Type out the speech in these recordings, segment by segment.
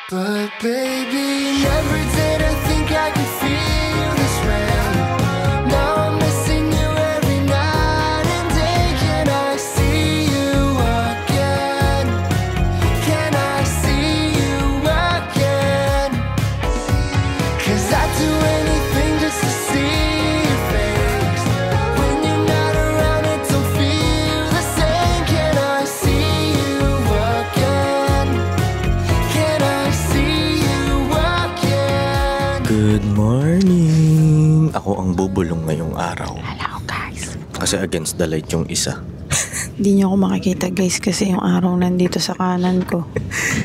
But baby, never did I think I could feel this way. Now I'm missing you every night and day. Can I see you again? Can I see you again? 'Cause I'd do anything just to see your face. When you're not around it don't feel the same. Can I see you again? Can I see you again? Good morning! Ako ang bubulong ngayong araw. Hello guys. Kasi against the light yung isa. Hindi niyo ako makikita guys kasi yung araw nandito sa kanan ko.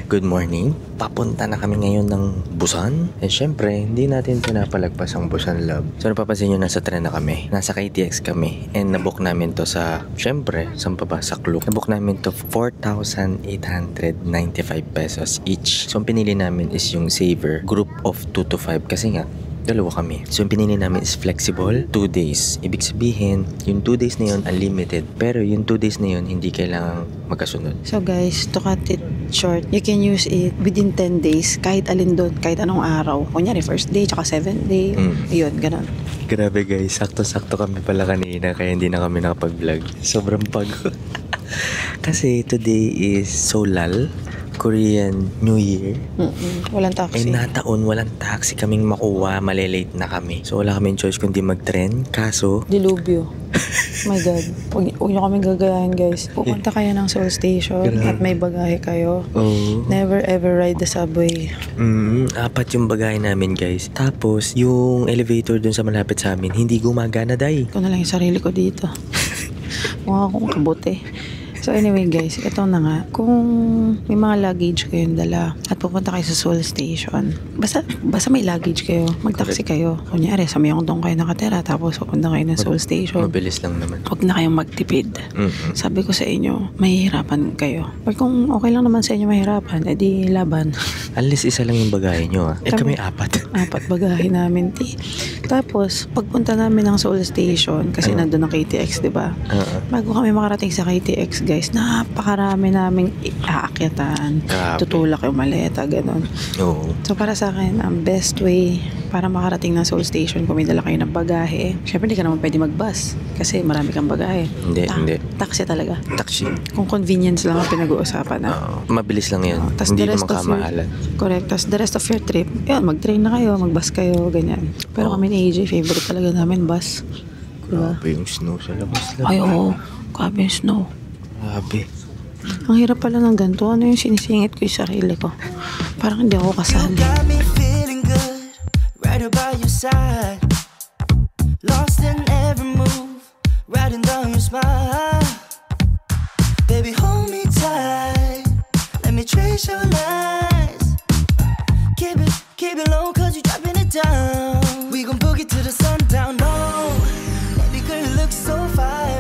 Good morning. Papunta na kami ngayon ng Busan. Eh syempre, hindi natin pinapalagpas ang Busan Love. So napapansin nyo, nasa tren na kami. Nasa KTX kami. And nabook namin to sa, syempre, saan pa ba? Sa Klook. Nabook namin to 4,895 pesos each. So ang pinili namin is yung Saver group of 2 to 5 kasi nga, dalawa kami. So, yung pinili namin is flexible, 2 days. Ibig sabihin, yung 2 days na yun, unlimited. Pero yung 2 days na yun, hindi kailangang magkasunod. So guys, to cut it short, you can use it within 10 days, kahit alin doon, kahit anong araw. Kunyari, first day, tsaka 7th day. Yun, ganun. Grabe guys, sakto-sakto kami pala kanina, kaya hindi na kami nakapag-vlog. Sobrang pagod. Kasi today is Solal, Korean New Year. Walang taxi. Eh nataon, walang taxi kaming makuha, malilate na kami. So wala kaming choice kundi mag-tren. Kaso, Dilubyo. My God. Huwag niyo kami gagayahin guys. Pupunta kayo ng Seoul Station at may bagahe kayo. Never ever ride the subway. 4 yung bagay namin guys. Tapos, yung elevator dun sa malapit sa amin, hindi gumagana day. Ito na lang yung sarili ko dito. Mukha akong kabuti. So anyway guys, ito na nga. Kung may mga luggage kayong dala at pupunta kayo sa Seoul Station, basta may luggage kayo, mag-taxi kayo. Kunyari, sa Myeongdong kayo nakatira, tapos pupunta kayo ng Seoul Station. Mabilis lang naman. Huwag na kayong magtipid. Sabi ko sa inyo, mahihirapan kayo. Or kung okay lang naman sa inyo mahirapan, edi laban. Unless isa lang yung bagay nyo Eh kami 4. 4 bagahe namin, ti. Tapos, pagpunta namin ng Seoul Station, kasi nandun ang KTX, di ba? Bago kami makarating sa KTX, guys, napakarami naming aakyatan. Tutulak yung maleta, ganun. So, para sa akin, ang best way para makarating ng Seoul Station, kung may dala kayo ng bagahe, syempre hindi ka naman pwede mag-bus kasi marami kang bagahe. Hindi. Taxi talaga. Taxi. Kung convenience lang ang pinag-uusapan na. Mabilis lang yun. Hindi naman kamahalan. Correct. Tapos the rest of your trip, yun, mag-train na kayo, mag-bus kayo, ganyan. Pero kami ni AJ, favorite talaga namin bus. Diba? Grabe yung snow sa labas lang. Ay, oo. Grabe yung snow. Grabe. Ang hirap pala ng ganito. Ano yung sinisingit ko yung sarili ko? Parang hindi ako kasali. Got me feeling good, right about your side. Lost in every move, riding down your smile. Baby, hold me tight, let me trace your lies. Keep it low, cause you dropping it down. We gon' boogie to the sundown, no. Baby girl, you look so fine.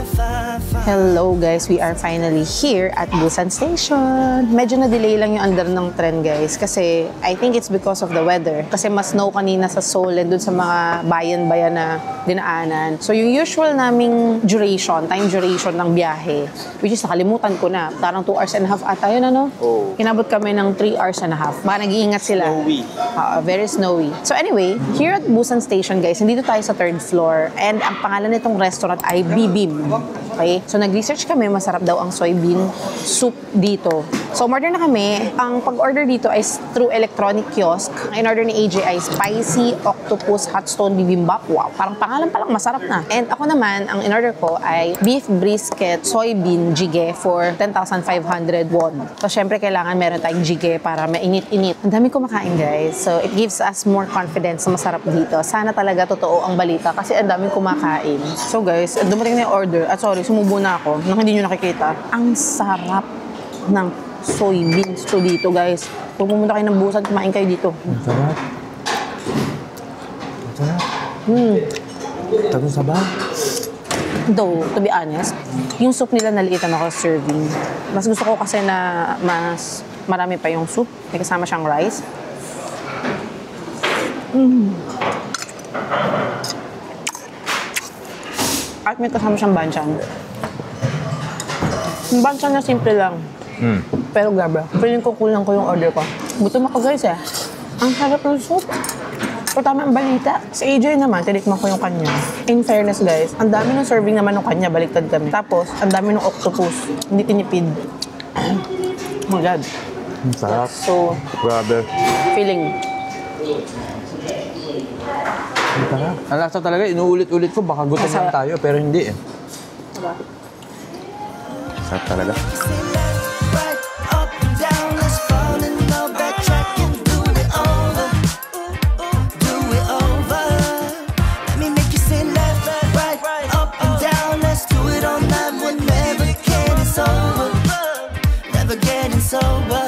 Hello guys, we are finally here at Busan Station. Medyo na-delay lang yung under ng tren guys kasi I think it's because of the weather. Kasi mas snow kanina sa Seoul and dun sa mga bayan-bayan na dinaanan. So yung usual naming duration, time duration ng biyahe, which is nakalimutan ko na. Parang 2 hours and a half ata yun, ano? Inabot kami ng 3 hours and a half. Baka nag-iingat sila. Snowy. Very snowy. So anyway, here at Busan Station guys, nandito tayo sa 3rd floor and ang pangalan nitong restaurant ay Bibim. Okay? So, nag-research kami, masarap daw ang soybean soup dito. So, umorder na kami. Ang pag-order dito ay through electronic kiosk. Ang in-order ni AJ ay Spicy Octopus Hot Stone Bibimbap. Wow, parang pangalan pa lang, masarap na. And ako naman, ang in-order ko ay Beef Brisket Soybean Jjigae for 10,500 won. So, syempre, kailangan meron tayong jjigae para mainit-init. Ang dami kumakain, guys. So, it gives us more confidence na masarap dito. Sana talaga totoo ang balita kasi ang daming kumakain. So, guys, dumating na yung order. At sorry, sumubo na ako nang hindi nyo nakikita. Ang sarap ng soybeans to dito, guys. Kung pumunta kayo ng Busan, kumain kayo dito. Ang sarap. Ang sarap. Tago sabaw. Though, to be honest, yung soup nila naliitan ako serving. Mas gusto ko kasi na mas marami pa yung soup. May kasama siyang rice. At may kasama siyang banchan. Yung banchan na simple lang. Pero grabe, feeling ko kulang ko yung order ko. Gutom ako guys eh. Ang sarap ng soup. Pero tama ang balita. Si AJ naman, tinikman ko yung kanya. In fairness guys, ang dami ng serving naman ng kanya, baliktad kami. Tapos, ang dami ng octopus. Hindi tinipid. Oh my God. Sarap. So, Grabe. feeling. Ang lasa talaga, inuulit-ulit ko. Baka gutom Masarap. lang tayo, pero hindi eh. Sarap talaga. Say left, right, up and down. Let's fall in love, backtrack and do it over. Do it over. Let me make you say left, right, up and down. Let's do it all night. We're never getting sober. Never getting sober.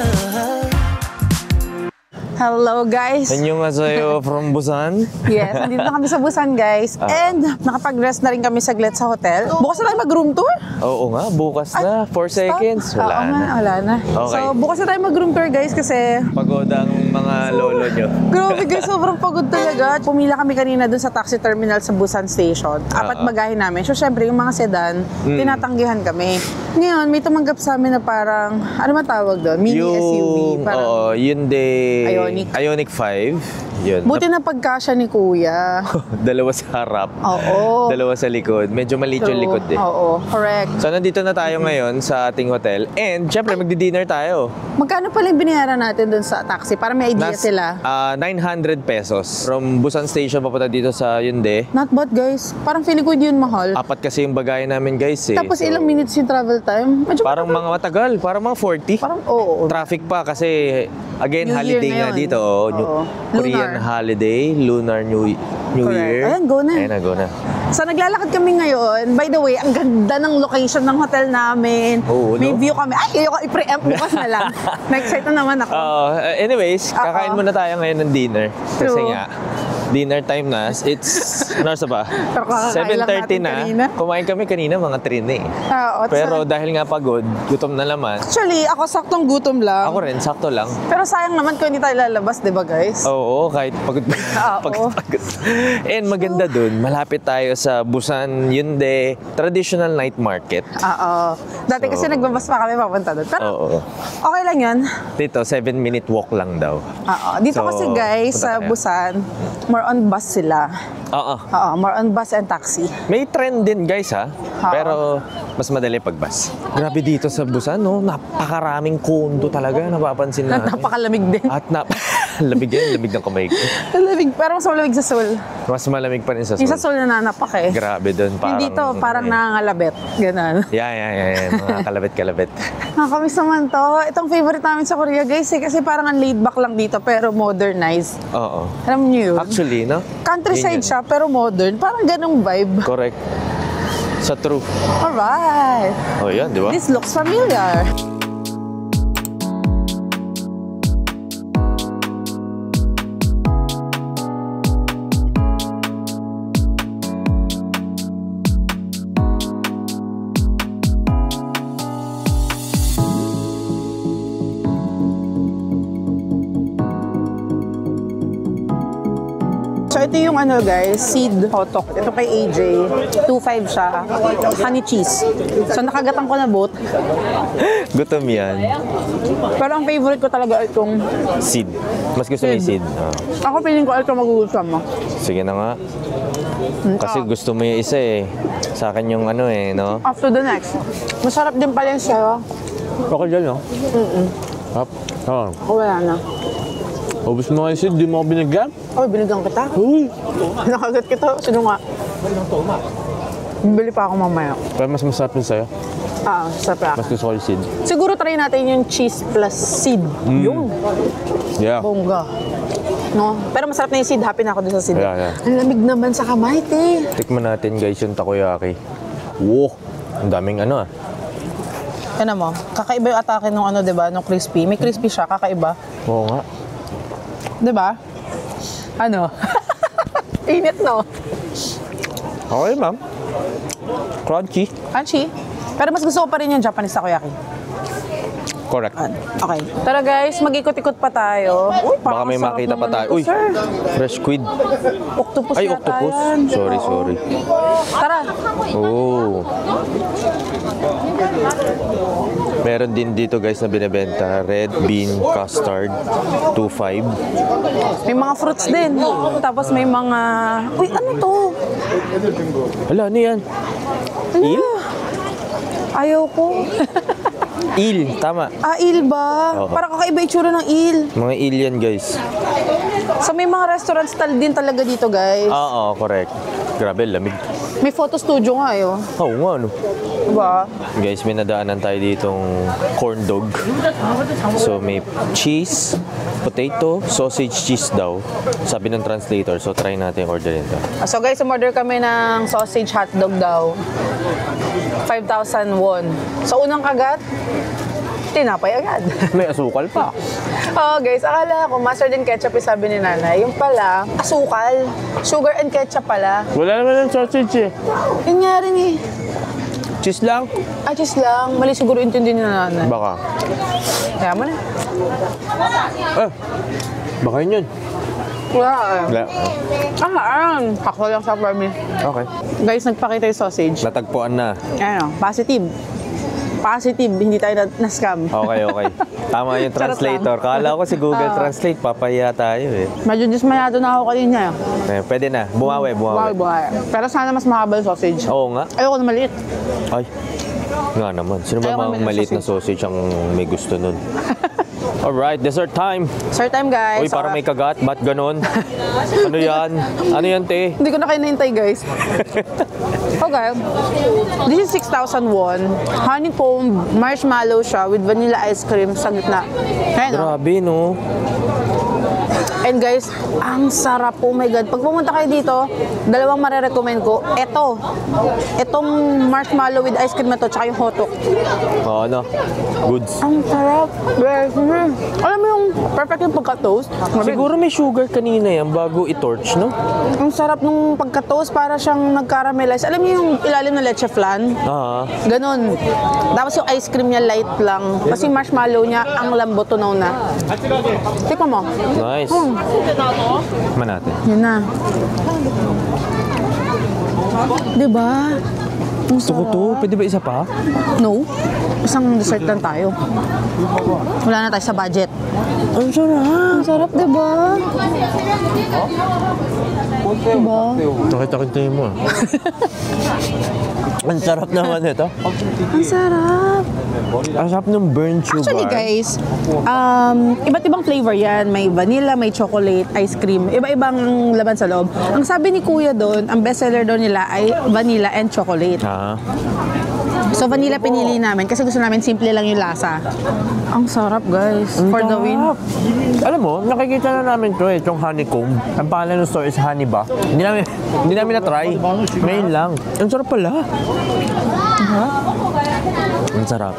Hello guys! Annyeonghaseyo from Busan. Yes, nandito na kami sa Busan guys. And nakapag-rest na rin kami saglit sa hotel. Bukas na tayo mag-room tour. Oo nga, bukas na. 4 seconds. Oo Wala nga, na. wala na. Okay. So bukas na tayo mag-room tour guys kasi Pagod ang mga lolo nyo. grabe guys, sobrang pagod talaga. Pumila kami kanina dun sa taxi terminal sa Busan Station. Apat bagahe namin. So syempre yung mga sedan, tinatanggihan kami. Ngayon, may tumanggap sa amin na parang, ano matawag doon? Mini SUV. Parang, Oo, Hyundai Ioniq. 5. Yun. buti na pagkasya ni kuya. Dalawa sa harap. Oo. Dalawa sa likod. Medyo maliit yung likod eh. Oo, correct. So, nandito na tayo ngayon sa ating hotel. And, syempre, magdi-dinner tayo. Magkano pala yung binayaran natin dun sa taxi? Para may idea sila. 900 pesos. From Busan Station papunta dito sa Hyundai. Not bad guys. Parang feeling ko hindi yun mahal. Apat kasi yung bagahe namin guys eh. Tapos So, ilang minutes yung travel time? Medyo Parang mga matagal. Parang mga 40. Parang, oo. Traffic pa kasi again New Year holiday nga ngayon. dito Oo. Korean Lunar. holiday, Lunar New Correct. Year. Ayan, go na. Ayan na, go na. So naglalakad kami ngayon. By the way, ang ganda ng location ng hotel namin. Oo, May no? view kami. Ay, ayoko i-preempt bukas na lang. Na-excite na naman ako. Anyways, kakain muna tayo ngayon ng dinner. Kasi True. nga, dinner time na. It's, ano sa ba? Pero kakakain lang 7:30 natin na. kanina. Kumain kami kanina mga 3 na eh. Oo, Pero dahil nga pagod, gutom na naman. actually, ako saktong gutom lang. Ako rin, sakto lang. Pero sayang naman kung hindi tayo lalabas, di ba guys? Oo, kahit pagod. Oo. pagod. And maganda dun, malapit tayo sa Busan Hyundai Traditional Night Market. Oo. Dati kasi So, nagbabas pa kami papunta doon. Pero Oo. okay lang yun. Dito, 7-minute walk lang daw. Oo. Dito So, kasi guys, punta sa tayo. Busan, more on bus sila. Oo. Oo, more on bus and taxi. May trend din guys ha. Oo. Pero mas madali pag bus. Grabe dito sa Busan, no? Napakaraming kondo talaga, napapansin natin. Napakalamig din. At lamig yan, lamig ng kamay ko. Lamig, pero mas malamig sa Seoul. Mas malamig pa rin sa Yung sa Seoul. Seoul nananapak eh. Grabe doon, Yung parang... dito, parang nangangalabet. Ganon. Yeah. Mga kalabit-kalabit. Nakakamiss naman to. Itong favorite namin sa Korea guys eh, kasi parang ang laid back lang dito pero modernized. Oo. Alam niyo yun? Actually, no? Countryside Yun yun. siya pero modern. Parang ganong vibe. Correct. Sa true. Alright. Oh, yan, di ba? This looks familiar. So ito yung ano guys, seed hotok. Ito kay AJ. 2.5 siya. Honey cheese. So nakagatan ko na both. Gutom yan. Pero ang favorite ko talaga itong... Seed. Mas gusto mo yung seed. Ah. Ako feeling ko ito magugustuhan mo. Sige na nga. Kasi gusto mo yung isa eh. Sa akin yung ano eh, no? After the next. Masarap din pala yung sayo. Okay dyan, no? Hap. Wala na. Ubus mo nga yung seed, di mo ako binigyan? Oh, binigyan kita. Uy! Nakagat kita. Sino nga? Bili pa ako mamaya. Pero mas masarap yun sa'yo. Sarap. Mas gusto ko yung seed. Siguro try natin yung cheese plus seed. Yung Yeah. bongga. No? Pero masarap na yung seed. Happy na ako dun sa seed. Yeah. Ang lamig naman sa kamay, te. Tikman natin guys yung takoyaki. Wow! Ang daming ano ah. Yan mo, kakaiba yung atake nung ano, diba? Nung crispy. May crispy siya, kakaiba. Oo nga. Diba? Ano? Init, no? Okay ma'am. Crunchy. Crunchy. Pero mas gusto ko pa rin yung Japanese takoyaki. Correct. Okay. Tara guys, mag-ikot-ikot pa tayo. Uy, Baka may masarap makita pa naman tayo. ito, Uy, sir. fresh squid. Octopus Ay, yata octopus. yan. Sorry, Oo. sorry. Tara. Oh. Meron din dito guys na binibenta. Red bean custard. 2.5. May mga fruits din. Tapos may mga... Uy, ano to? Hala, ano yan? Il? Ayaw ko. Il, tama. Il ba? Oo. Parang kakaiba itsura ng il. Mga il yan guys. So may mga restaurant style din talaga dito, guys. Oo, correct. Grabe, lamig. May photo studio nga, eh. Oo nga, ano. Diba? Guys, may nadaanan tayo ditong corn dog. So, may cheese, potato, sausage cheese daw. Sabi ng translator. So, try natin orderin to. So guys, umorder kami ng sausage hotdog daw. 5,000 won. So unang kagat, tinapay agad. May asukal pa. Oh guys, akala ko mustard and ketchup yung sabi ni nanay. Yung pala, asukal. Sugar and ketchup pala. Wala naman ng sausage eh. Yun nga rin eh. Cheese lang? Just lang. Mali siguro intindi ni nanay. Baka. Kaya mo na. Baka yun yun. Wala. Haklo lang sa for me. Okay. Guys, nagpakita yung sausage. Natagpuan na. Ano, positive. Positive, hindi tayo na-scam. Okay, okay. Tama yung Charot translator. Kala ko si Google Translate, papaya tayo eh. Medyo dismayado na ako kanina. Pwede na. Bumawi, bumawi. Buhay. Pero sana mas mahaba yung sausage. Oo nga. Ayoko na maliit. Ay. Nga naman. Sino ba Ayaw mga kami ng maliit na sausage ang may gusto nun? Alright, dessert time. Sir time, guys. Uy, parang may kagat. Ba't ganon? Ano yan? Ano yan, te? Hindi ko na kayo nahintay, guys. Okay. This is 6,000 won. Honeycomb marshmallow siya with vanilla ice cream sa gitna. Ayan, no? Grabe, no? And guys, ang sarap. Oh my God. Pag pumunta kayo dito, dalawang marirecommend ko. Itong marshmallow with ice cream na to, tsaka yung hotok. Oo, ano? Goods. Ang sarap. Guys, alam mo yung perfect yung pagka-toast? Siguro may sugar kanina yan bago i-torch, no? Ang sarap nung pagka-toast, para siyang nag-caramelize. Alam mo yung ilalim ng leche flan? Ah, Ganon. Tapos yung ice cream niya light lang. Kasi yung marshmallow niya, ang lambot, tunaw na. Tikman mo. nice. Man natin. Yun na. Diba? Ang Gusto ko to. Pwede ba isa pa? No. Isang dessert lang tayo. Wala na tayo sa budget. Ang sarap. Ang sarap, diba? Diba? Nakita-kita mo. Ang sarap naman ito. Ang sarap. Ang sarap ng burnt sugar. Actually guys, iba't ibang flavor yan. May vanilla, may chocolate, ice cream. Iba-ibang laman sa loob. Ang sabi ni Kuya doon, ang bestseller doon nila ay vanilla and chocolate. Ah. So vanilla pinili namin kasi gusto namin simple lang yung lasa. Ang sarap guys. For the win. Alam mo, nakikita na namin to itong honeycomb. Ang pangalan ng store is honey ba? Hindi namin na-try. Ngayon lang. Ang sarap pala. Ang sarap.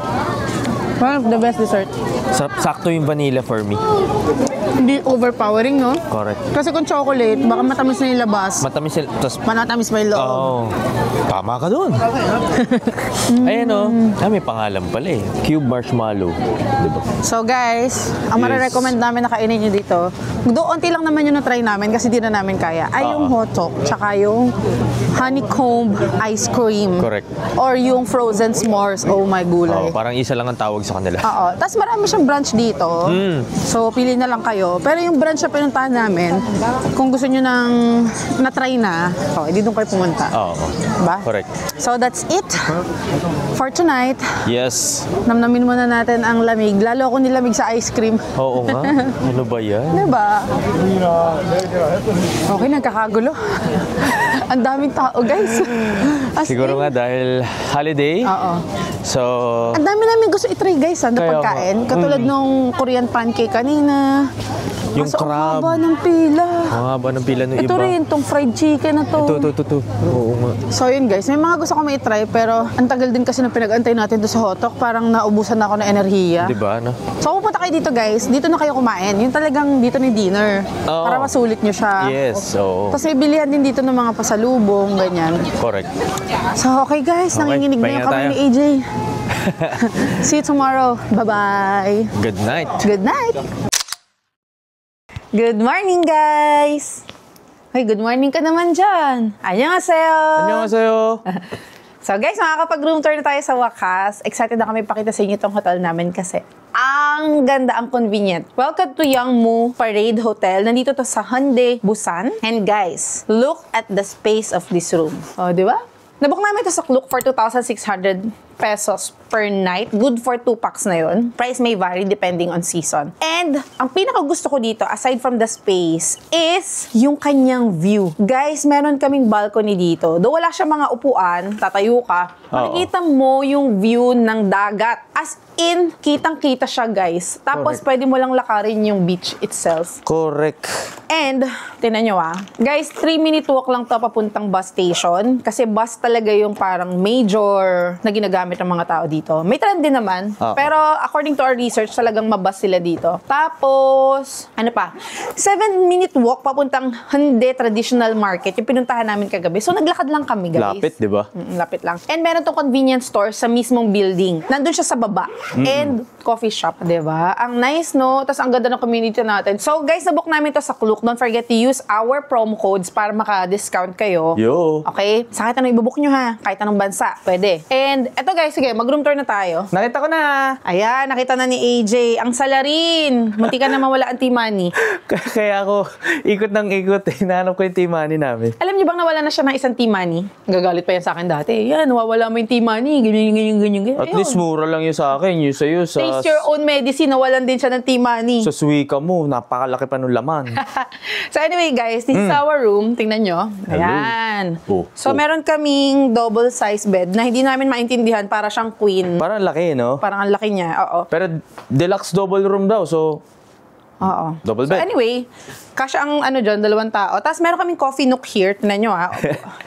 One of the best dessert. Sakto yung vanilla for me. Hindi overpowering, no? Correct. Kasi kung chocolate, baka matamis na yung labas. Matamis sila. Tapos, Manatamis pa yung loob. tama ka doon. Ayan o. May pangalan pala eh. Cube marshmallow. Diba? So guys, ang Yes. marirecommend namin na kainin nyo dito, onti lang naman yun na-try namin kasi di na namin kaya, ay yung hotok, tsaka yung honeycomb ice cream. Correct. Or yung frozen s'mores. Oh my gulay. Parang isa lang ang tawag sa kanila. Oo. Tapos marami siyang branch dito. So, pili na lang kayo. Pero yung branch na pinuntahan namin, kung gusto nyo nang na-try na, edi doon kayo pumunta. Oo. Diba? Correct. So, that's it for tonight. Yes. Namnamin muna natin ang lamig. Lalo ako nilamig sa ice cream. Oo nga. Ano ba yan? Diba? Okay, nagkakagulo. Ang daming tao, guys. As Siguro in, nga dahil holiday. Oo. So, Ang dami namin gusto itry, guys, na Kaya pagkain. nga. Katulad nung Korean pancake kanina. Yung Kaso crab. ang haba ng pila. ang haba ng pila ng Ito iba. rin, tong fried chicken na to. Ito. Oo nga. So yun guys, may mga gusto ko may try pero ang tagal din kasi nung pinag-antay natin doon sa hotok, parang naubusan na ako ng enerhiya. Diba, no? So pupunta kayo dito guys, dito na kayo kumain. Yung talagang dito ni dinner. Oo. Para masulit nyo siya. Yes, oo. Tapos may bilihan din dito ng mga pasalubong, ganyan. Correct. So okay guys, Okay, nanginginig na pahinga yung kamay tayo. ni AJ. See you tomorrow. Bye-bye. Good night. Good night. Good morning, guys. Hey, good morning ka naman dyan. Annyeonghaseyo. Annyeonghaseyo. So guys, makakapag-room tour na tayo sa wakas. Excited na kami pakita sa inyo itong hotel namin kasi ang ganda, ang convenient. Welcome to Yangmu Parade Hotel. Nandito to sa Hyundai, Busan. And guys, look at the space of this room. O, di ba? Nabook namin ito sa Klook for 2,600 pesos per night. Good for 2 packs na yun. Price may vary depending on season. And ang pinaka gusto ko dito, aside from the space, is yung kanyang view. Guys, meron kaming balcony dito. Though wala siya mga upuan, tatayo ka, makikita mo yung view ng dagat. As in, kitang-kita siya, guys. Tapos, pwede mo lang lakarin yung beach itself. Correct. And, tinan nyo guys, 3-minute walk lang to papuntang bus station. Kasi bus talaga yung parang major na ginagamit ng mga tao dito. May trend din naman. Pero, according to our research, talagang mabus sila dito. Tapos, ano pa? 7-minute walk papuntang Hyundai Traditional Market. Yung pinuntahan namin kagabi. So, naglakad lang kami, guys. Lapit, di ba? Lapit lang. And meron tong convenience store sa mismong building. Nandun siya sa baba. And coffee shop, di ba? Ang nice, no? Tapos ang ganda ng community natin. So, guys, nabook namin to sa Klook. Don't forget to use our promo codes para maka-discount kayo. Yo. Okay? Sa kahit anong ibubook nyo, ha? Kahit anong bansa. Pwede. And, eto guys, sige, mag-room tour na tayo. Nakita ko na. Ayan, nakita na ni AJ. Ang salarin. Munti ka na mawala ang T-Money. Kaya ako, ikot ng ikot. Hinahanap ko yung T-Money namin. Alam niyo bang nawala na siya ng isang T-Money? Gagalit pa yan sa akin dati. Yan, nawawala mo yung T-Money. Ganyan. At least mura lang yun sa akin. Yung sa'yo sa... Taste your own medicine. Nawalan din siya ng T-Money. Sa suwika mo, napakalaki pa nung laman. So anyway guys, this is our room. Tingnan nyo. Ayan. So meron kaming double size bed na hindi namin maintindihan, para siyang queen. Parang laki, no? Parang ang laki niya. Oo. Pero deluxe double room daw, so... Oo. Double So bed. anyway, kasya ang ano dyan, 2 tao. Tapos meron kaming coffee nook here. Tingnan nyo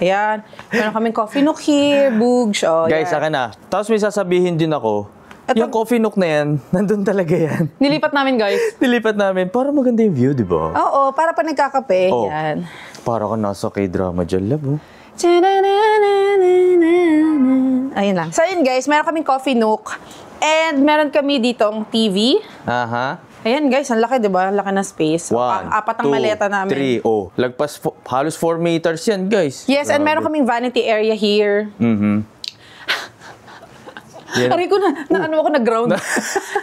Ayan. Meron kaming coffee nook here. Boogs. Oh, Guys, akin na. Tapos may sasabihin din ako, yung coffee nook na yan, nandun talaga yan. Nilipat namin guys. Nilipat namin. Para maganda yung view, di ba? Oo, para pa nagkakape. Oh. Yan. Para ka nasa K-drama dyan, love, oh. Ayun lang. So yun guys, meron kaming coffee nook. And meron kami ditong TV. Aha. Ayan guys, ang laki, di ba? Ang laki na space. 1, Apat ang maleta namin. 3, oh. Lagpas, halos 4 meters yan, guys. Yes, and meron kaming vanity area here. Aray ko ano ako nag-ground.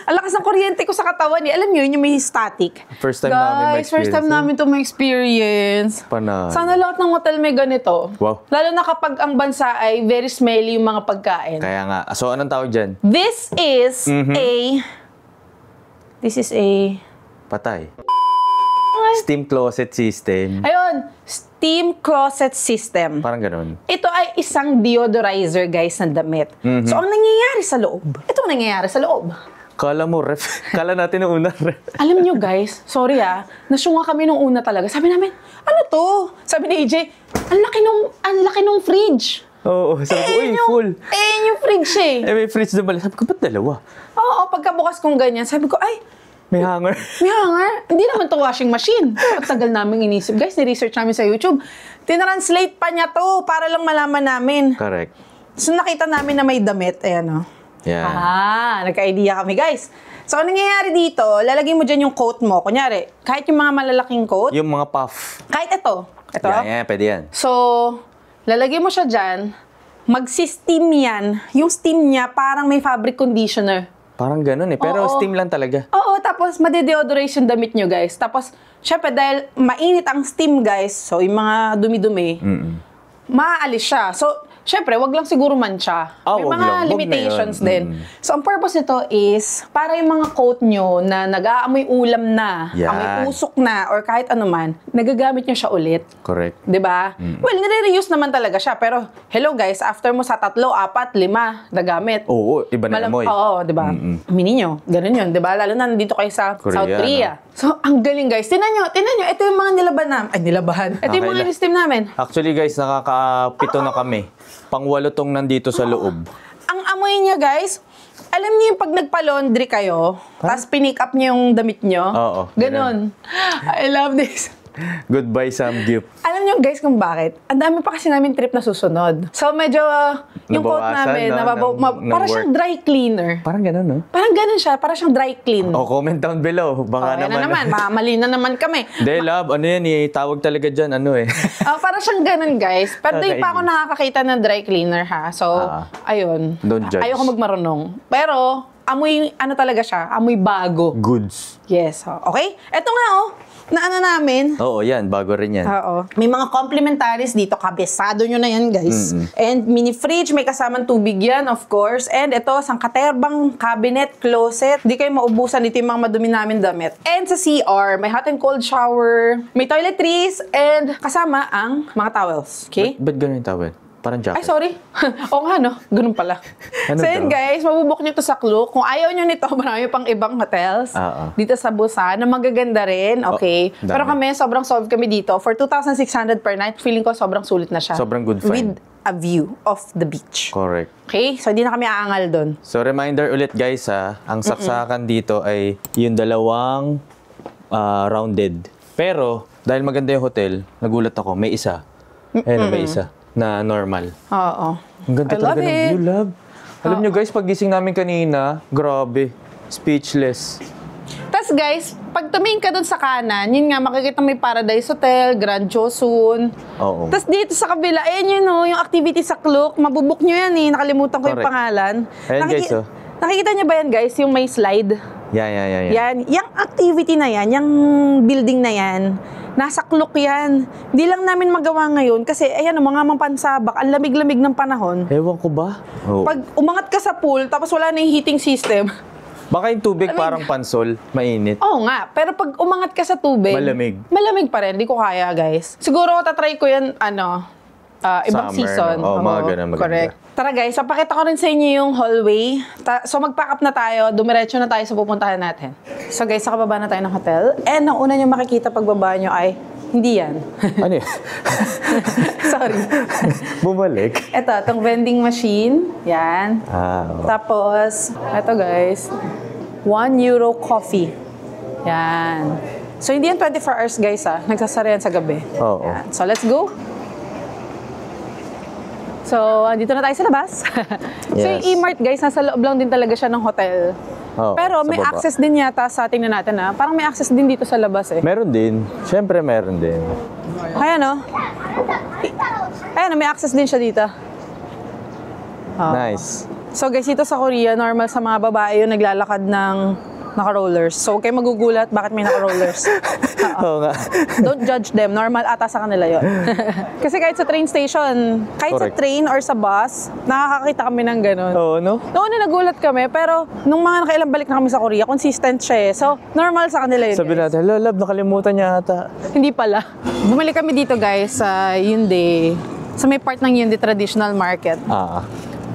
Ang lakas ng kuryente ko sa katawan eh. Alam niyo, yun yung may static. First time namin Guys, first time namin to ma-experience. Panay. Sana lahat ng hotel may ganito. Wow. Lalo na kapag ang bansa ay very smelly yung mga pagkain. Kaya nga. So, anong tawag dyan? This is a... Patay. Steam closet system. Ayun, steam closet system. Parang ganun. Ito ay isang deodorizer, guys, na damit. So, ang nangyayari sa loob, ito ang nangyayari sa loob. Kala mo, ref. Kala natin nung una, ref. Alam nyo, guys, sorry nasyunga kami nung una talaga. Sabi namin, ano to? Sabi ni AJ, ang laki nung fridge. Oo, sabi ko, uy, full. Yung fridge eh. May fridge na bala. Sabi ko, ba't dalawa? Oo, pagkabukas kong ganyan, sabi ko, ay, may hanger. may hanger. Hindi naman to washing machine. Pagtagal namin inisip. Guys, ni-research namin sa YouTube. Tinranslate pa niya to para lang malaman namin. Correct. So, nakita namin na may damit. Ayan, Yeah. Nagka-idea kami, guys. So, ano nangyayari dito, lalagay mo dyan yung coat mo. Kunyari, kahit yung mga malalaking coat. Yung mga puff. Kahit ito. Ito. Yeah, pwede yan. So, lalagay mo siya dyan. Magsi-steam yan. Yung steam niya, parang may fabric conditioner. Parang ganun eh. Pero Oo. steam lang talaga. Oo, tapos made-deodorate yung damit nyo, guys. Tapos, syempre, dahil mainit ang steam, guys, so yung mga dumi-dumi, maaalis siya. So, syempre, wag lang siguro mancha. May wag mga lang. Wag limitations na din. So, ang purpose nito is, para yung mga coat nyo na nag-aamoy ulam na, Yan. amoy usok na, or kahit ano man, nagagamit nyo siya ulit. Correct. 'Di ba? Well, nire-reuse naman talaga siya. Pero, hello guys, after mo sa 3, 4, 5 nagamit. Oo, iba na amoy. Oo, 'di ba? Mini nyo, ganun yun, 'di ba? Lalo na nandito kayo sa Korea, South Korea. So, ang galing guys. Tinan nyo, ito yung mga nilaban namin. Ay, nilabahan. Ito yung mga steam namin. Actually guys, nakaka-7 na kami. Pang-8 tong nandito sa loob. Ang amoy niya guys, alam niyo yung pag nagpa-laundry kayo, tapos pinick up niyo yung damit niyo? Oo, Ganon. I love this. Goodbye, Samgyup. Alam niyo guys kung bakit? Ang dami pa kasi namin trip na susunod. So medyo yung coat Nabawasan, namin, no, ng para work. siyang dry cleaner. Parang gano'n, no? Parang ganun siya, para siyang dry clean. O, comment down below. Baka Yan na naman, mali na naman kami. Hindi, love. Ano yan eh? Tawag talaga dyan. Ano eh? Para siyang ganun guys. Pero di pa ako nakakakita ng dry cleaner ha. So, ayun. Don't judge. Ayoko magmarunong. Pero, amoy, ano talaga siya? Amoy bago. Goods. Yes. Okay? Eto nga na ano namin. Oo, yan. Bago rin yan. Oo. May mga complementaries dito. Kabisado nyo na yan, guys. And mini fridge, may kasamang tubig yan, of course. And ito, sangkaterbang cabinet, closet. Di kayo maubusan. Ito yung mga madumi namin damit. And sa CR, may hot and cold shower, may toiletries, and kasama ang mga towels. Okay? Ba't gano'n yung towel? Parang jacket. Ay, sorry. Oo nga, no? Ganun pala. Ano So yun, to? guys, mabubuk nyo to sa Klook. Kung ayaw nyo nito, marami pang ibang hotels dito sa Busan na magaganda rin. Okay? dami. Pero kami, sobrang solve kami dito. For 2,600 per night, feeling ko sobrang sulit na siya. Sobrang good find. With a view of the beach. Correct. Okay? So, hindi na kami aangal doon. So, reminder ulit guys ang saksakan dito ay yung dalawang rounded. Pero, dahil maganda yung hotel, nagulat ako, may isa. Ayun, may isa na normal. Oo. Ang ganda I talaga love ng it. view, love. Alam nyo guys, pag gising namin kanina, grabe. Speechless. Tapos guys, pag tumingin ka doon sa kanan, yun nga, makikita may Paradise Hotel, Grand Joseon. Oo. Tapos dito sa kabila, ayan yun yung activity sa Klook. Mabubuk nyo yan eh. Nakalimutan ko yung Correct. pangalan. Ayan, guys, oh. Nakikita nyo ba yan guys, yung may slide? Yan. Yan. Yung activity na yan, yung building na yan, nasa Klook yan. Hindi lang namin magawa ngayon kasi, ayan, mga mampansabak, ang lamig-lamig ng panahon. Ewan ko ba? Oo. Pag umangat ka sa pool, tapos wala na yung heating system. Baka yung tubig parang pansol, mainit. Oo nga, pero pag umangat ka sa tubig, Malamig. Malamig pa rin, di ko kaya, guys. Siguro tatry ko yan, ibang Summer, season. no? Oo, mga ganun, maganda. Correct. Tara guys, papakita ko rin sa inyo yung hallway. So mag-pack up na tayo, dumiretso na tayo sa pupuntahan natin. So guys, nakababa na tayo ng hotel. And ang una nyo makikita pagbaba nyo ay, hindi yan. Ano yun? Sorry. Bumalik. Ito, itong vending machine. Yan. Oo. Tapos, ito guys, €1 coffee. Yan. So, hindi yan 24 hours guys nagsasara yan sa gabi. Oo. Yan. So, let's go. So, andito na tayo sa labas. So, yung Yes. E-Mart guys, nasa loob lang din talaga siya ng hotel. Oo, Pero sa may baba. access din yata sa tingnan natin Parang may access din dito sa labas eh. Meron din. Siyempre meron din. Ayan Ayan may access din siya dito. Nice. So guys, dito sa Korea, normal sa mga babae yung naglalakad ng naka-rollers. So, huwag kayo magugulat bakit may naka-rollers. Oo nga. Don't judge them. Normal ata sa kanila yon. Kasi kahit sa train station, kahit Correct. sa train or sa bus, nakakakita kami ng ganun. Oo, no? Noon na nagulat kami, pero nung mga nakailang balik na kami sa Korea, consistent siya eh. So, normal sa kanila yun. Sabi guys. natin, hello, love, nakalimutan niya ata. Hindi pala. Bumalik kami dito guys sa Hyundai. Sa may part ng Hyundai Traditional Market.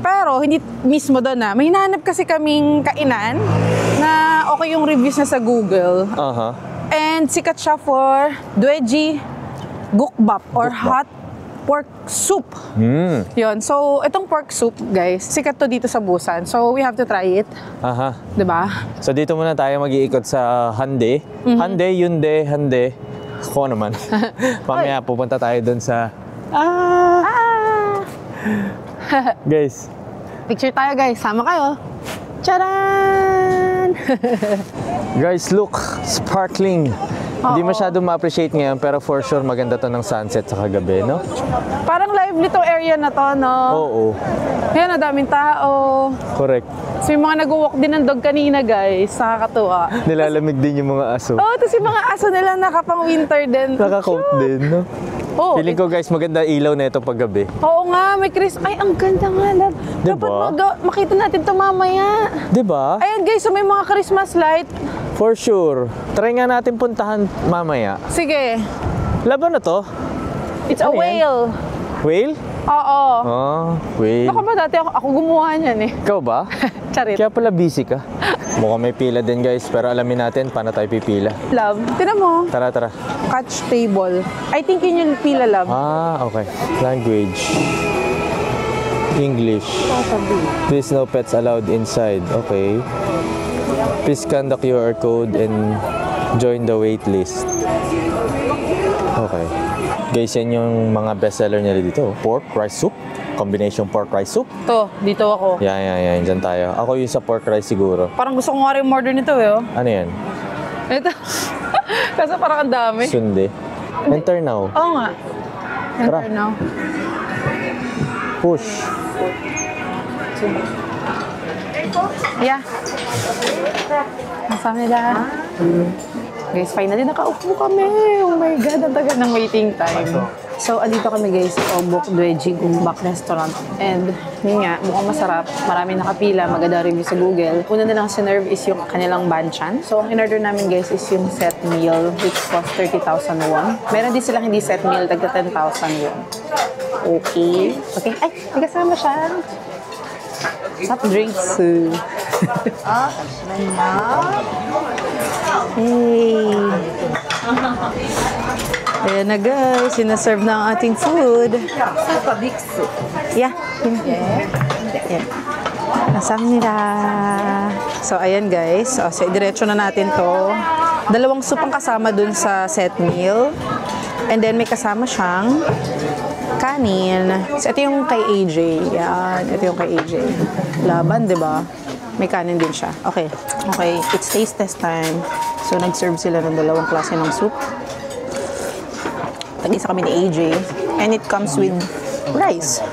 Pero hindi mismo doon may hinahanap kasi kaming kainan na okay yung reviews na sa Google. Aha. And sikat siya for Dweji Gukbap or hot pork soup. Yun. So, itong pork soup, guys, sikat to dito sa Busan. So, we have to try it. Aha. 'Di ba? So dito muna tayo mag-iikot sa Hyundai. Hyundai. Ako naman. Mamaya pupunta tayo doon sa... Guys, Picture tayo, guys. Sama kayo. Charan! guys, look. Sparkling. Hindi masyado ma-appreciate ngayon, pero for sure maganda to ng sunset sa kagabi, no? Parang lively tong area na to, no? Oo. Yan, ang daming tao. Correct. So, yung mga nag-walk din ng dog kanina, guys. Nakakatuwa. Nilalamig din yung mga aso. Oh, tapos yung mga aso nila nakapang winter din. Naka-coat din, no? Oh, Feeling ko guys, maganda ilaw na ito paggabi. oo nga, may Ay, ang ganda nga, love. Diba? Dapat makita natin ito mamaya. 'Di ba? Ayan, guys, so may mga Christmas light. For sure. Try nga natin puntahan mamaya. Sige, Laban na to? it's a Ano yan? whale. Whale? Oo. Oh, whale. Baka ba dati ako gumawa niyan eh. Ikaw ba? Charit. Kaya pala busy ka. Mukhang may pila din guys, pero alamin natin paano tayo pipila. Love, tinan mo. Tara. Catch table. I think yun yung pila, love. Okay. Language. English. Please no pets allowed inside. Okay. Please conduct your code and join the wait list. Okay. Guys, yan yung mga bestseller nila dito. Pork rice soup. Combination pork rice soup. To, dito ako. Yan. Diyan tayo. Ako yung sa pork rice siguro. Parang gusto ko nga rin order nito eh. Oh. Ano yan? Ito. Kasi parang ang dami. Sundae. Enter now. Oo nga. Tara. Enter now. Push. Yeah. Nasaan nila? Guys, finally nakaupo kami. Oh my God, ang tagal ng waiting time. So, andito kami guys sa Obok Dweji Gumbak Restaurant. And, yun nga, mukhang masarap. Marami nakapila, maganda review sa Google. Una nilang sinerve is yung kanilang banchan. So, ang in-order namin guys is yung set meal, which cost 30,000 won. Meron din silang hindi set meal, tagda 10,000 won. Okay. Okay. Ay, may kasama siya. Soft drinks. Hey. Ayan na guys, sinaserve na ang ating food. Yeah. Yeah. Nasaan nila? So, ayan guys. So, diretso na natin to. Dalawang soup ang kasama dun sa set meal. And then, may kasama siyang kanin. So, ito yung kay AJ. Yan. Ito yung kay AJ. Laban, di ba? May kanin din siya. Okay. Okay. It's taste test time. So, nag-serve sila ng dalawang klase ng soup. Tag-isa kami ni AJ. And it comes with rice.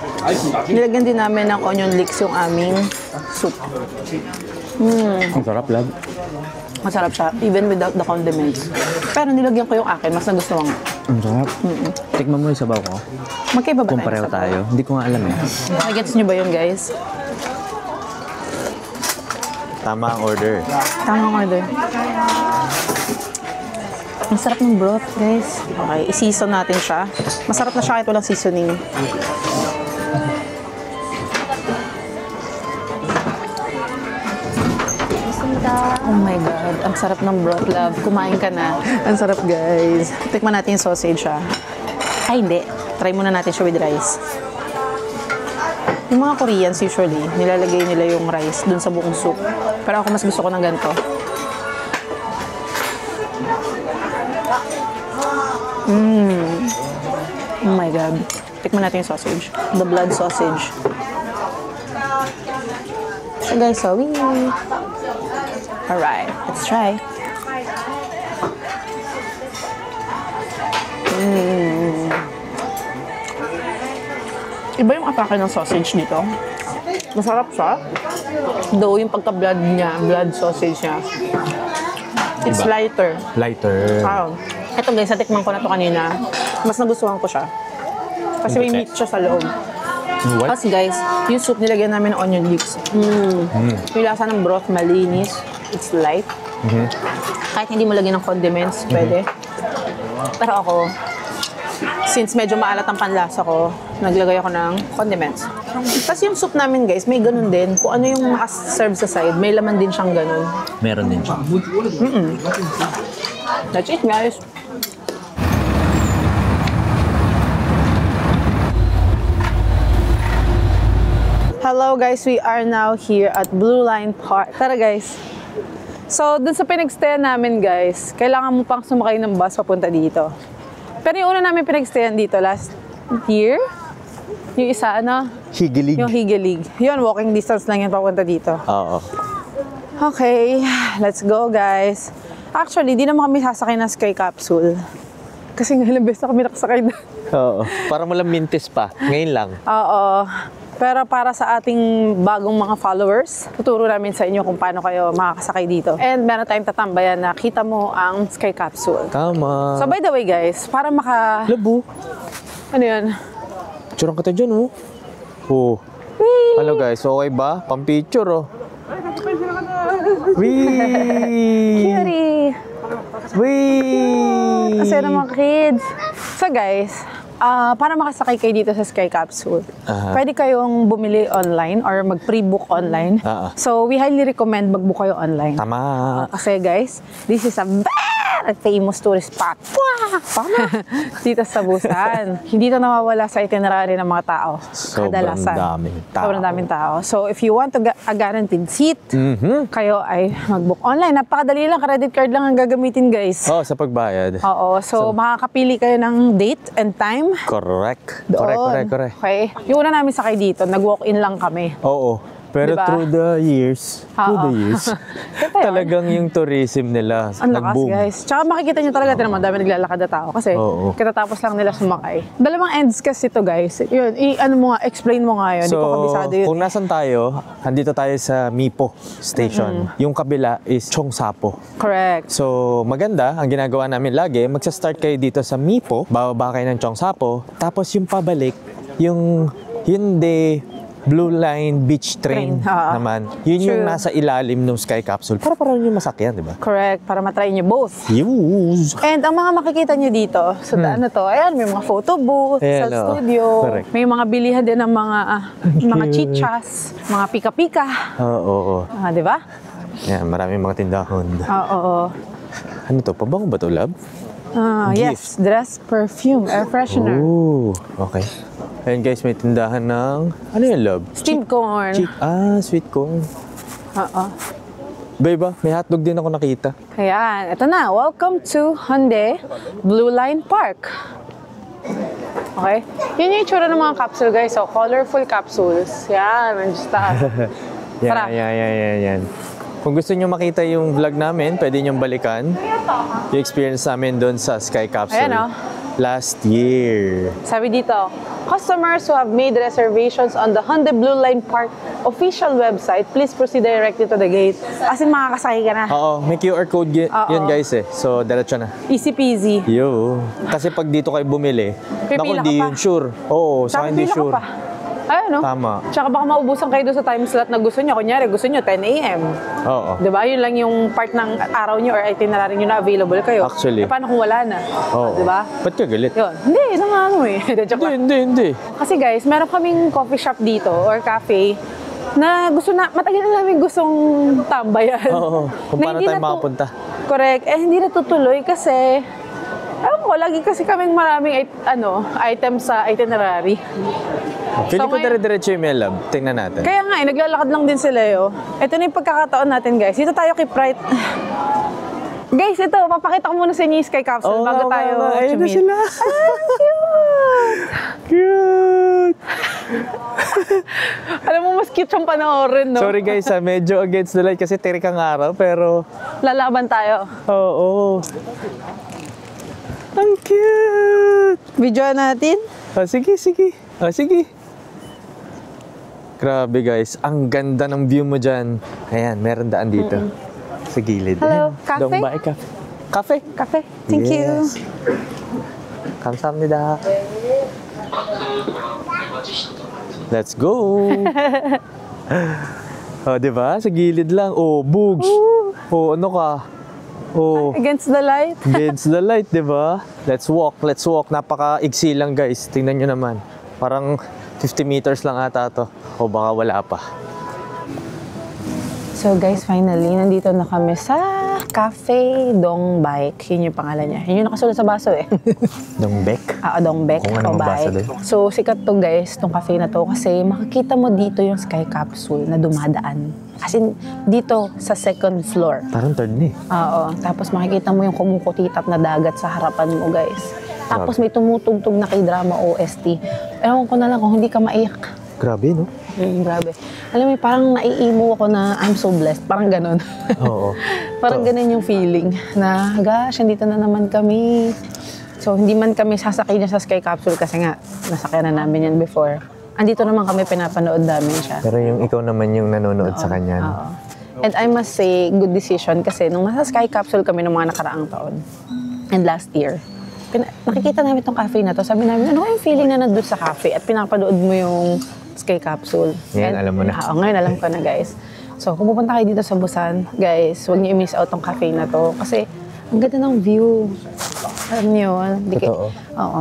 Nilagyan din namin ng onion leeks yung aming soup. Ang sarap, love. Masarap siya, even without the condiments. Pero nilagyan ko yung akin, mas nagustuhan ko. Ang sarap. Tikman mo yung sabaw ko. Magkaiba ba Kung pareho sa tayo. Hindi ko nga alam eh. Nagets nyo ba yun, guys? Tama ang order. Tamang order. Ang sarap ng broth, guys. Okay, i-season natin siya. Masarap na siya kahit walang seasoning. Oh my God, ang sarap ng broth, love. Kumain ka na. Ang sarap, guys. Tikman natin yung sausage, ha. Ay, hindi. Try muna natin siya with rice. Yung mga Koreans, usually, nilalagay nila yung rice dun sa buong soup. Pero ako mas gusto ko ng ganito. Oh my God. Tikman natin yung sausage. The blood sausage. So guys, so we... Alright, let's try. Iba yung atake ng sausage dito. Masarap siya. Though yung pagka-blood niya, blood sausage niya, it's Iba. lighter. Lighter. Ito guys, natikman ko na to kanina. Mas nagustuhan ko siya. Kasi may meat siya sa loob. What? Tapos guys, yung soup nilagyan namin ng onion leeks. Yung lasa ng broth, malinis. It's light. Kahit hindi mo lagyan ng condiments, pwede. Pero ako, since medyo maalat ang panlasa ko, naglagay ako ng condiments. Tapos yung soup namin guys, may ganun din. Kung ano yung makaserve sa side, may laman din siyang ganun. Meron din siya. That's it guys. Hello guys, we are now here at Blue Line Park. Tara guys. So, dun sa pinagstayan namin guys, kailangan mo pang sumakay ng bus papunta dito. Pero yung una namin pinagstayan dito last year, yung isa ano? Higilig. Yung Higilig. Yun, walking distance lang yan papunta dito. Oo. Okay, let's go guys. Actually, di naman kami sasakay ng Sky Capsule. Kasi nga ilang beses na kami nakasakay na. Oo. Parang walang mintis pa. Ngayon lang. Oo. Pero para sa ating bagong mga followers, tuturo namin sa inyo kung paano kayo makakasakay dito. And meron tayong tatambayan na kita mo ang Sky Capsule. Tama. So by the way guys, para Labo. Ano yun? Picturean ka tayo dyan, oh. Oh. Hello guys, okay ba? Pang-picture, oh. Wee! Cutie! Wee! Kasi naman kids. So guys, para makasakay kayo dito sa Sky Capsule, pwede kayong bumili online or mag-pre-book online. So we highly recommend mag-book kayo online. Tama. Kasi guys, this is a famous tourist spot. Dito sa Busan. Hindi to nawawala sa itinerary ng mga tao. Sobrang Kadalasan. daming tao. Sobrang daming tao. So, if you want a guaranteed seat, kayo ay mag-book online. Napakadali lang. Credit card lang ang gagamitin, guys. Oh, sa pagbayad. Oo. So, makakapili kayo ng date and time. Correct. Doon. Correct. Okay. Yung una namin sakay dito, nag-walk-in lang kami. Oo. Pero Diba? through the years, Oo. Ito yun. talagang yung tourism nila Ang lakas, nag-boom. guys. Tsaka makikita nyo talaga, naman dami naglalakad na tao. Kasi Oo. katatapos lang nila sumakay. Dalawang ends kasi ito, guys. Yun, explain mo nga yun. Hindi ko kabisado yun. kung nasan tayo, andito tayo sa Mipo Station. Yung kabila is Cheongsapo. Correct. So, maganda. Ang ginagawa namin lagi, magsa-start kayo dito sa Mipo, bababa kayo ng Cheongsapo, tapos yung pabalik, yung Hyundai Blue Line Beach Train naman. Yun yung True. nasa ilalim ng Sky Capsule. Para parang yung masakyan, di ba? Correct. Para matry nyo both. Use. And ang mga makikita nyo dito, sa ano to, ayan, may mga photo booth, Ayan, sa oo. studio. Correct. May mga bilihan din ng mga chichas, mga pika-pika. Oo. Di ba? Yan, maraming mga tindahon. Oo. Ano to? Pabango ba to, lab? Yes, dress, perfume, air freshener. Oh, okay. Ayun guys, may tindahan ng... Ano yung love? Steamed corn. Sweet corn. Oo. Ba, may hotdog din ako nakita. Ayan, ito na. Welcome to Hyundai Blue Line Park. Okay? Yun yung itsura ng mga capsule, guys. So, colorful capsules. Yan, nandiyan taas. Tara. Yan. Kung gusto nyo makita yung vlog namin, pwede nyo balikan yung experience namin doon sa Sky Capsule. Ayan, oh. Last year. Sabi dito, customers who have made reservations on the Hyundai Blue Line Park official website, please proceed directly to the gate. As in, makakasakay ka na. Oo, may QR code yun guys eh. So, diretso na. Easy peasy. Yo. Kasi pag dito kayo bumili, Pipila ka di pa. yun sure. Oo, sa akin di pila ka sure. pa. Ayun, no? Tama. Tsaka baka maubusan kayo doon sa time slot na gusto nyo. Kunyari, gusto nyo 10 a.m. Oo. Diba? Yun lang yung part ng araw nyo or itinerary nyo na available kayo. Actually. Paano kung wala na? Oo. Diba? Ba't ka galit? Yun. Hindi, ito nga ano eh. Joke lang. Hindi. Kasi guys, meron kaming coffee shop dito or cafe na matagal na namin gustong tambayan. Oo. Kung Na paano hindi tayo na makapunta. Correct. Hindi natutuloy kasi ewan ko, lagi kasi kaming maraming items sa itinerary. Pili ko ngayon- dire-diretso yung lab. Tingnan natin. Kaya nga, naglalakad lang din sila Ito na yung pagkakataon natin, guys. Dito tayo kay Pride. Guys, ito, papakita ko muna sa inyo yung Sky Capsule bago tayo Ayun na tumit. sila. Cute! Alam mo, mas cute siyang panoorin, no? Sorry guys, medyo against the light kasi tirik ang araw, pero Lalaban tayo. oo. Ang cute! Video natin. Sige. Grabe guys, ang ganda ng view mo dyan. Ayan, meron daan dito. Sa gilid. Hello, Ayan, cafe? Dongbay Cafe. Cafe? Cafe. Thank you. 감사합니다. Let's go! Oh, di ba? Sa gilid lang. Oh, bugs. Oh, ano ka? Oh, Against the light. against the light, di ba? Let's walk. Napaka-igsi lang, guys. Tingnan nyo naman. Parang 50 meters lang ata to. O baka wala pa. So guys, finally, nandito na kami sa Cafe Dongbay. Yun yung pangalan niya. Yun yung nakasulat sa baso eh. Dongbek? Dongbek. Kung ano mabasa doon. So, sikat to guys, tong cafe na to. Kasi makikita mo dito yung Sky Capsule na dumadaan. As in, dito sa second floor. Parang third ni. Oo. Tapos makikita mo yung kumukutitap na dagat sa harapan mo guys. Tapos may tumutugtog na kay drama OST. Ewan ko na lang kung hindi ka maiyak. Grabe, no? Grabe. Alam mo, parang naiimo ako na I'm so blessed. Parang ganun. Oo. Parang ganun yung feeling na, gosh, andito na naman kami. So, hindi man kami sasakay niya sa Sky Capsule kasi nga, nasakyan na namin yan before. Andito naman kami, pinapanood namin siya. Pero yung ikaw naman yung nanonood sa kanya. No? Oo. And I must say, good decision kasi nung nasa Sky Capsule kami nung mga nakaraang taon and last year, nakikita namin itong cafe na to. Sabi namin, ano yung feeling na nandun sa cafe at pinapanood mo yung Sky Capsule. Ngayon, alam mo na. Oo, ngayon alam ko na, guys. So, kung pupunta kayo dito sa Busan, guys, huwag niyo i-miss out tong cafe na to. Kasi, ang ganda ng view. Alam niyo yun? Totoo. Oo.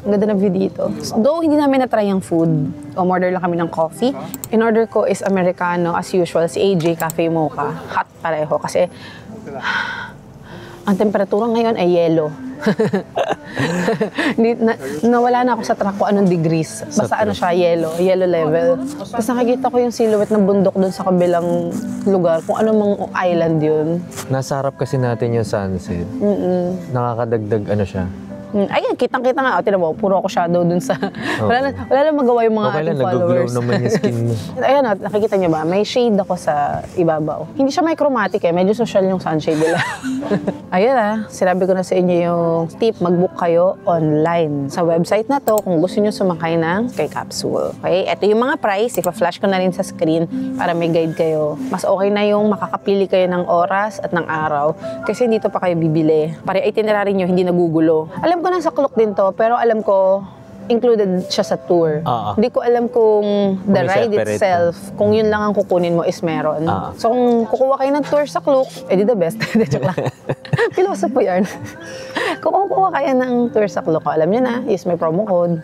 Ang ganda ng view dito. Though, hindi namin na-try yung food. Umorder lang kami ng coffee. In order ko is Americano, as usual. Si AJ Cafe Mocha. Hot pareho. Kasi, Ang temperatura ngayon ay yellow. Nawala na ako sa track ko anong degrees. Basta ano siya, yellow level. Tapos nakikita ko yung silhouette ng bundok doon sa kabilang lugar, kung ano mang island yun. Nasa harap kasi natin yung sunset. Nakakadagdag ano siya. Ayun, kitang-kita nga. O, tinan mo, puro ako shadow dun sa... Wala na magawa yung mga Okay ating lang, nag-glow followers. naman yung skin mo. Ayan, nakikita niyo ba? May shade ako sa ibabaw. Hindi siya may chromatic eh. Medyo social yung sunshade nila. Ayan sinabi ko na sa inyo yung tip. Mag-book kayo online. Sa website na to, kung gusto niyo sumakay ng Sky Capsule. Okay? Ito yung mga price. Ipa-flash ko na rin sa screen para may guide kayo. Mas okay na yung makakapili kayo ng oras at ng araw. Kasi dito pa kayo bibili. Para itinerary nyo, hindi nagugulo. Alam ko nasa Klook din to, pero alam ko included siya sa tour. Hindi ko alam kung the may ride separate itself, kung yun lang ang kukunin mo is meron. So kung kukuha kayo ng tour sa Klook, edi the best. Joke lang. Piloso po yan. Kung kukuha kayo ng tour sa Klook, alam nyo na, use my promo code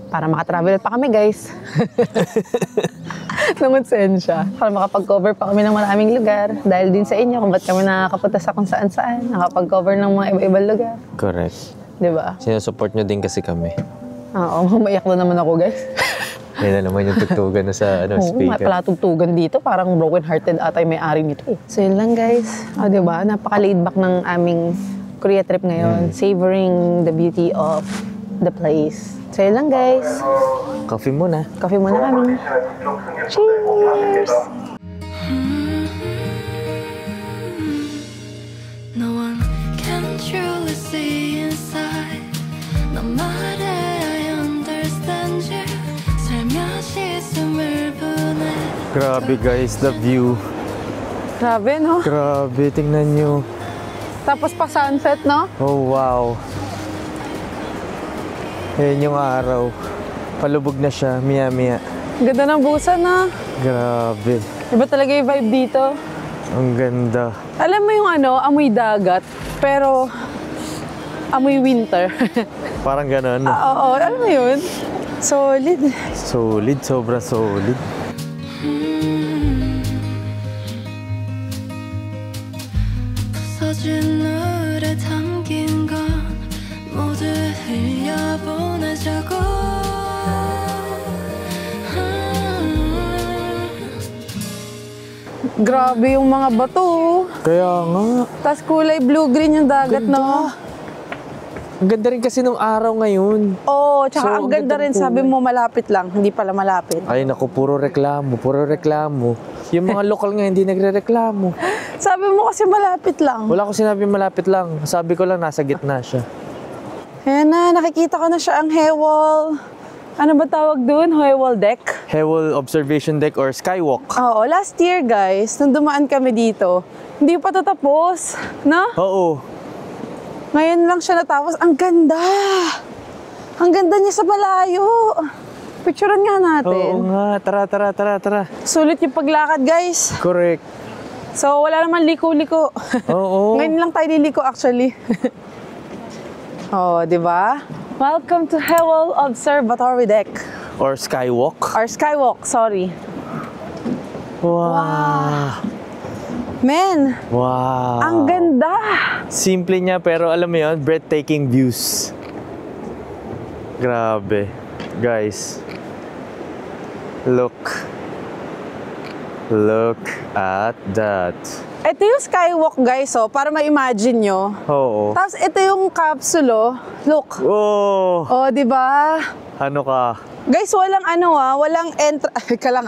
para makatravel pa kami, guys. Namunsensya. Para makapag-cover pa kami ng maraming lugar. Dahil din sa inyo, kung ba't kami nakakapunta sa kung saan-saan, nakapag-cover ng mga iba-ibang lugar. Correct. Diba? Sinusupport nyo din kasi kami. Oo, maiyak na naman ako, guys. Yan na naman yung tugtugan na sa speaker. Pala tugtugan dito. Parang broken-hearted ata yung may-ari nito eh. So yun lang, guys. Diba? Napaka-laid back ng aming Korea trip ngayon. Savoring the beauty of the place. So yun lang, guys. Coffee muna. Coffee muna kami. Cheers! No one can truly see inside. 너 말해 I understand you. 살며시 숨을 보내. Grabe guys, the view. Grabe, no? Grabe, tingnan nyo. Tapos pa sunset, no? Oh wow. Ayan yung araw. Palubog na siya, miya-miya. Ganda ng Busan, na. Grabe. Iba talaga yung vibe dito. Ang ganda. Alam mo yung ano, amoy dagat, pero amoy winter. Parang ganon. Oo, alam mo yun? Solid. Solid, sobra solid. 부서진 노래 담긴 건 모두 흘려보내자고. Grabe yung mga bato. Kaya nga. Tapos kulay blue-green yung dagat, no? Ang ganda rin kasi nung araw ngayon. Oo, tsaka So, ang ang ganda ganda rin. ng Sabi kulay. mo malapit lang, hindi pala malapit. Ay naku, puro reklamo, puro reklamo. Yung mga lokal nga hindi nagre-reklamo. Sabi mo kasi malapit lang. Wala ko sinabi malapit lang. Sabi ko lang nasa gitna siya. Ayan na, nakikita ko na siya ang Hewol. Ano ba tawag doon? Hewol Deck? Hewol Observation Deck or Skywalk. Oo, last year guys, nung dumaan kami dito, hindi pa tatapos, no? Oo. Ngayon lang siya natapos. Ang ganda! Ang ganda niya sa malayo. Picturean nga natin. Oo nga. Tara. Sulit yung paglakad, guys. Correct. So, wala naman liko-liko. Oo. Ngayon lang tayo liliko actually. Oh, di ba? Welcome to Hewol Observatory Deck. Or Skywalk. Or Skywalk, sorry. Wow. Men, Wow. ang ganda! Simple niya pero alam mo yun, breathtaking views. Grabe. Guys. Look. Look at that. Ito yung Skywalk, guys, oh, para ma-imagine nyo. Oo. Tapos ito yung capsule, oh. Look. Oh. Oh, di ba? Ano ka? Guys, walang ano walang ka lang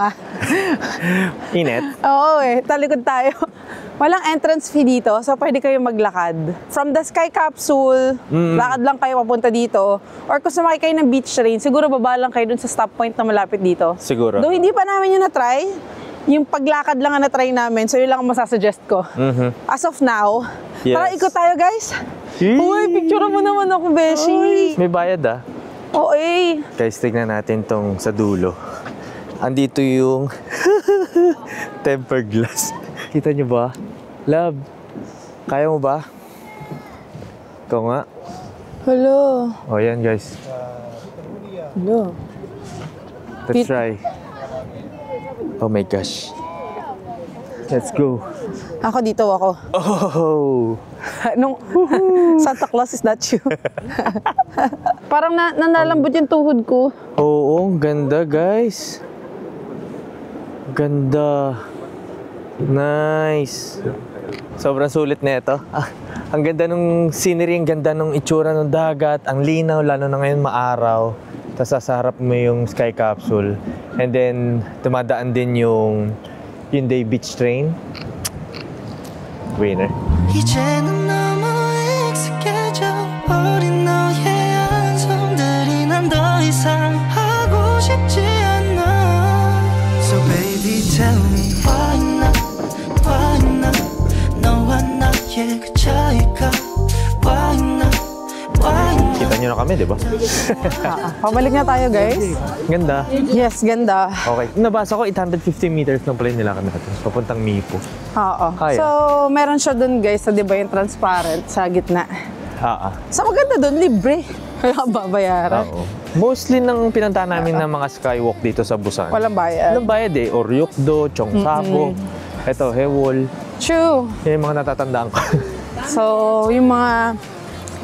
Init? Oo talikod tayo. Walang entrance fee dito, so pwede kayo maglakad. From the Sky Capsule, lakad lang kayo papunta dito. Or kung sumakay kayo ng beach train, siguro baba lang kayo dun sa stop point na malapit dito. Siguro. Though hindi pa namin yun na-try, yung paglakad lang ang na-try namin, so yun lang ang masasuggest ko. As of now, Yes. tara ikot tayo guys. Uy, picture mo naman ako, Beshi. May bayad ah. Oo eh. Guys, tignan natin tong sa dulo. Andito yung tempered glass. Kita nyo ba? Love, kaya mo ba? Ikaw nga. Hello. O yan guys. Hello. Let's try. Oh my gosh. Let's go. Ako dito ako. Oh! Nung Santa Claus is not you. Parang nanlalambot yung tuhod ko. Oo, ganda guys. Ganda. Nice. Sobrang sulit na ito. Ang ganda ng scenery, ang ganda ng itsura ng dagat, ang linaw, lalo na ngayon maaraw. Tapos sa harap mo yung sky capsule. And then, tumadaan din yung Hyundai Beach Train. Winner. 이제는 너무 익숙해져 버린 너의 안성들이 난 더 이상 하고 싶지 않아. So baby tell me why not 너와 나의 그 차이가 why not Kita nyo na kami, di ba? Pabalik na tayo, guys. Ganda. Yes, ganda. Okay. Nabasa ko 850 meters ng plane nila kami natin. Papuntang Mipo. Oo. Kaya. So, meron siya dun, guys, sa di ba yung transparent sa gitna. So, maganda dun, libre. Wala kang babayaran. Oo. Mostly nang pinuntahan namin ng mga skywalk dito sa Busan. Walang bayad. Walang bayad eh. Oryokdo, Cheongsabok, eto, Hewol. True. Yan yung mga natatandaan ko. So, yung mga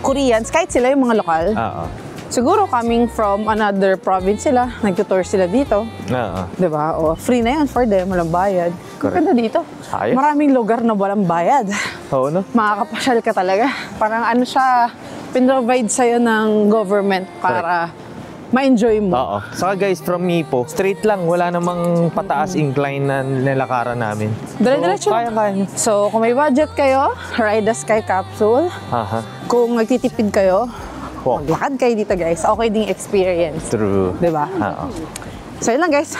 Koreans, kahit sila yung mga lokal, Oo. siguro coming from another province sila, nagtutour sila dito. Oo. Diba? O, free na yan for them, walang bayad. Correct. Maganda dito. Ayos. Maraming lugar na walang bayad. Oo, no? Makakapasyal ka talaga. Parang ano siya, pinrovide sa'yo ng government para ma-enjoy mo. Oo. Saka guys, from Mipo, straight lang. Wala namang pataas incline na nilakaran namin. Dire-diretso. Kaya nyo. So, kung may budget kayo, ride the Sky Capsule. Aha. Kung nagtitipid kayo, Walk. maglakad kayo dito, guys. Okay ding experience. True. Diba? Oo. So, yun lang, guys.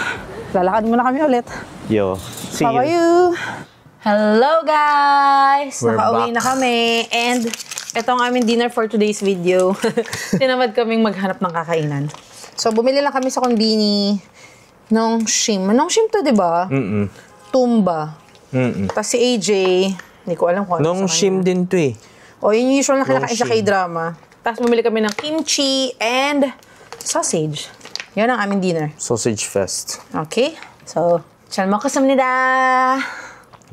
Lalakad muna kami ulit. Yo. See How are you. you? Hello, guys! We're Nakauwi back. na kami. And ito ang aming dinner for today's video. Tinamad kaming maghanap ng kakainan. So, bumili lang kami sa konbini nung shim. Nung shim to, di ba? Mm-mm. Tumba. Mm-mm. Tapos si AJ, hindi ko alam kung ano Nung sa shim kanya. din to eh. O, yun yung usual na kinakain sa Nong shim. K-drama. Tapos bumili kami ng kimchi and sausage. Yan ang aming dinner. Sausage fest. Okay? So, 잘 먹겠습니다.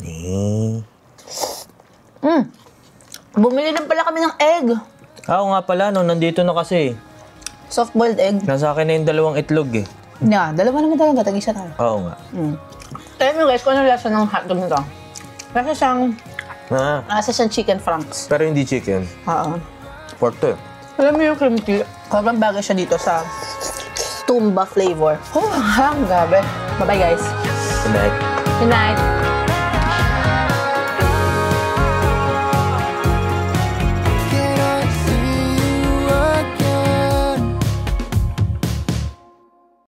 Eh. Bumili din pala kami ng egg. Oo nga pala, no, nandito na kasi. Soft-boiled egg. Nasa akin na yung 2 itlog eh. Yeah, dalawa naman talaga. Tag-isa tayo. Oo nga. Tell me guys, kung ano lasa ng hotdog nito. Ah, Lasa siyang chicken franks. pero hindi chicken. Oo. Pork to eh. Alam mo yung cream tea? Sobrang bagay siya dito sa tumba flavor. Oh, grabe. Bye-bye guys. Good night. Good night.